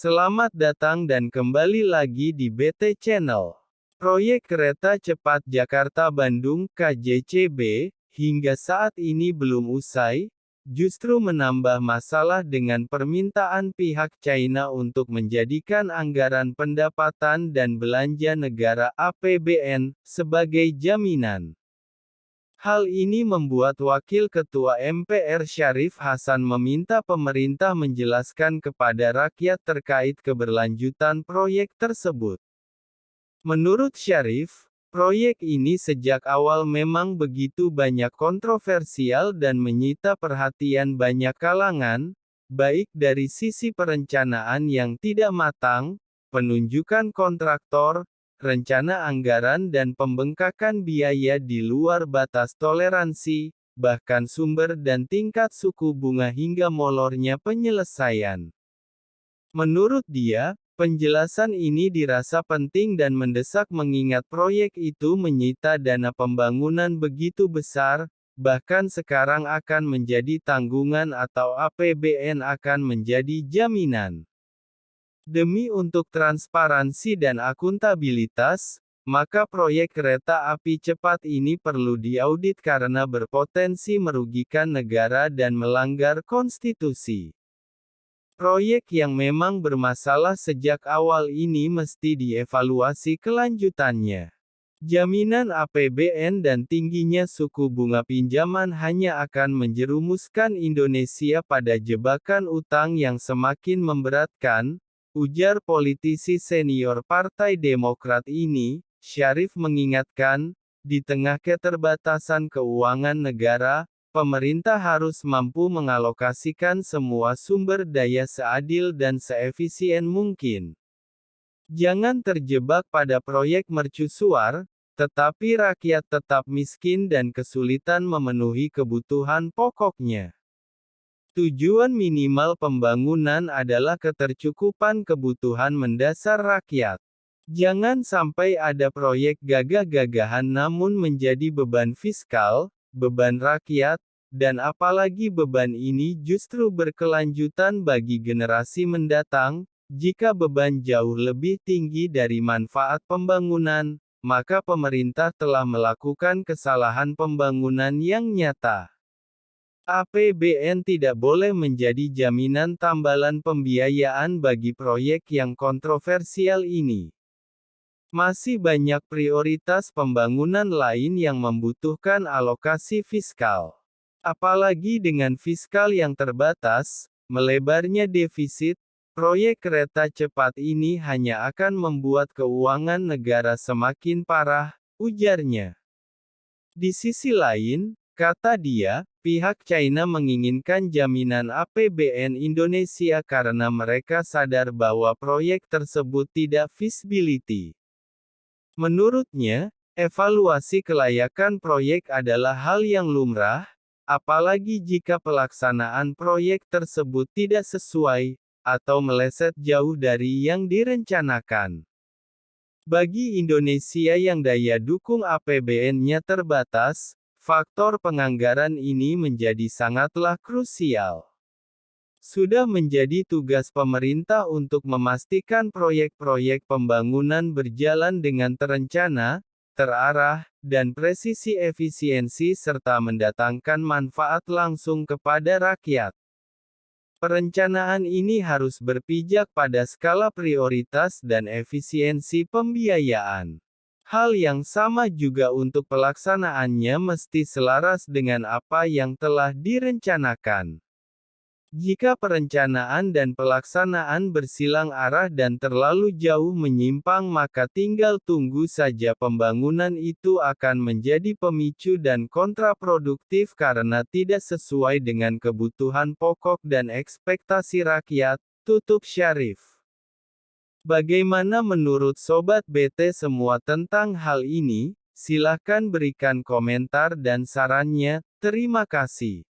Selamat datang dan kembali lagi di BT Channel. Proyek Kereta Cepat Jakarta-Bandung (KJCB) hingga saat ini belum usai, justru menambah masalah dengan permintaan pihak China untuk menjadikan anggaran pendapatan dan belanja negara (APBN) sebagai jaminan. Hal ini membuat Wakil Ketua MPR Syarif Hasan meminta pemerintah menjelaskan kepada rakyat terkait keberlanjutan proyek tersebut. Menurut Syarif, proyek ini sejak awal memang begitu banyak kontroversial dan menyita perhatian banyak kalangan, baik dari sisi perencanaan yang tidak matang, penunjukan kontraktor, rencana anggaran dan pembengkakan biaya di luar batas toleransi, bahkan sumber dan tingkat suku bunga hingga molornya penyelesaian. Menurut dia, penjelasan ini dirasa penting dan mendesak mengingat proyek itu menyita dana pembangunan begitu besar, bahkan sekarang akan menjadi tanggungan atau APBN akan menjadi jaminan. Demi untuk transparansi dan akuntabilitas, maka proyek kereta api cepat ini perlu diaudit karena berpotensi merugikan negara dan melanggar konstitusi. Proyek yang memang bermasalah sejak awal ini mesti dievaluasi kelanjutannya. Jaminan APBN dan tingginya suku bunga pinjaman hanya akan menjerumuskan Indonesia pada jebakan utang yang semakin memberatkan, ujar politisi senior Partai Demokrat ini. Syarif mengingatkan, di tengah keterbatasan keuangan negara, pemerintah harus mampu mengalokasikan semua sumber daya seadil dan seefisien mungkin. Jangan terjebak pada proyek mercusuar, tetapi rakyat tetap miskin dan kesulitan memenuhi kebutuhan pokoknya. Tujuan minimal pembangunan adalah ketercukupan kebutuhan mendasar rakyat. Jangan sampai ada proyek gagah-gagahan namun menjadi beban fiskal, beban rakyat, dan apalagi beban ini justru berkelanjutan bagi generasi mendatang. Jika beban jauh lebih tinggi dari manfaat pembangunan, maka pemerintah telah melakukan kesalahan pembangunan yang nyata. APBN tidak boleh menjadi jaminan tambalan pembiayaan bagi proyek yang kontroversial ini. Masih banyak prioritas pembangunan lain yang membutuhkan alokasi fiskal. Apalagi dengan fiskal yang terbatas, melebarnya defisit, proyek kereta cepat ini hanya akan membuat keuangan negara semakin parah, ujarnya. Di sisi lain, kata dia, pihak China menginginkan jaminan APBN Indonesia karena mereka sadar bahwa proyek tersebut tidak feasibility. Menurutnya, evaluasi kelayakan proyek adalah hal yang lumrah, apalagi jika pelaksanaan proyek tersebut tidak sesuai, atau meleset jauh dari yang direncanakan. Bagi Indonesia yang daya dukung APBN-nya terbatas, faktor penganggaran ini menjadi sangatlah krusial. Sudah menjadi tugas pemerintah untuk memastikan proyek-proyek pembangunan berjalan dengan terencana, terarah, dan presisi efisiensi serta mendatangkan manfaat langsung kepada rakyat. Perencanaan ini harus berpijak pada skala prioritas dan efisiensi pembiayaan. Hal yang sama juga untuk pelaksanaannya mesti selaras dengan apa yang telah direncanakan. Jika perencanaan dan pelaksanaan bersilang arah dan terlalu jauh menyimpang maka tinggal tunggu saja pembangunan itu akan menjadi pemicu dan kontraproduktif karena tidak sesuai dengan kebutuhan pokok dan ekspektasi rakyat, tutup Syarif. Bagaimana menurut Sobat BT semua tentang hal ini? Silahkan berikan komentar dan sarannya, terima kasih.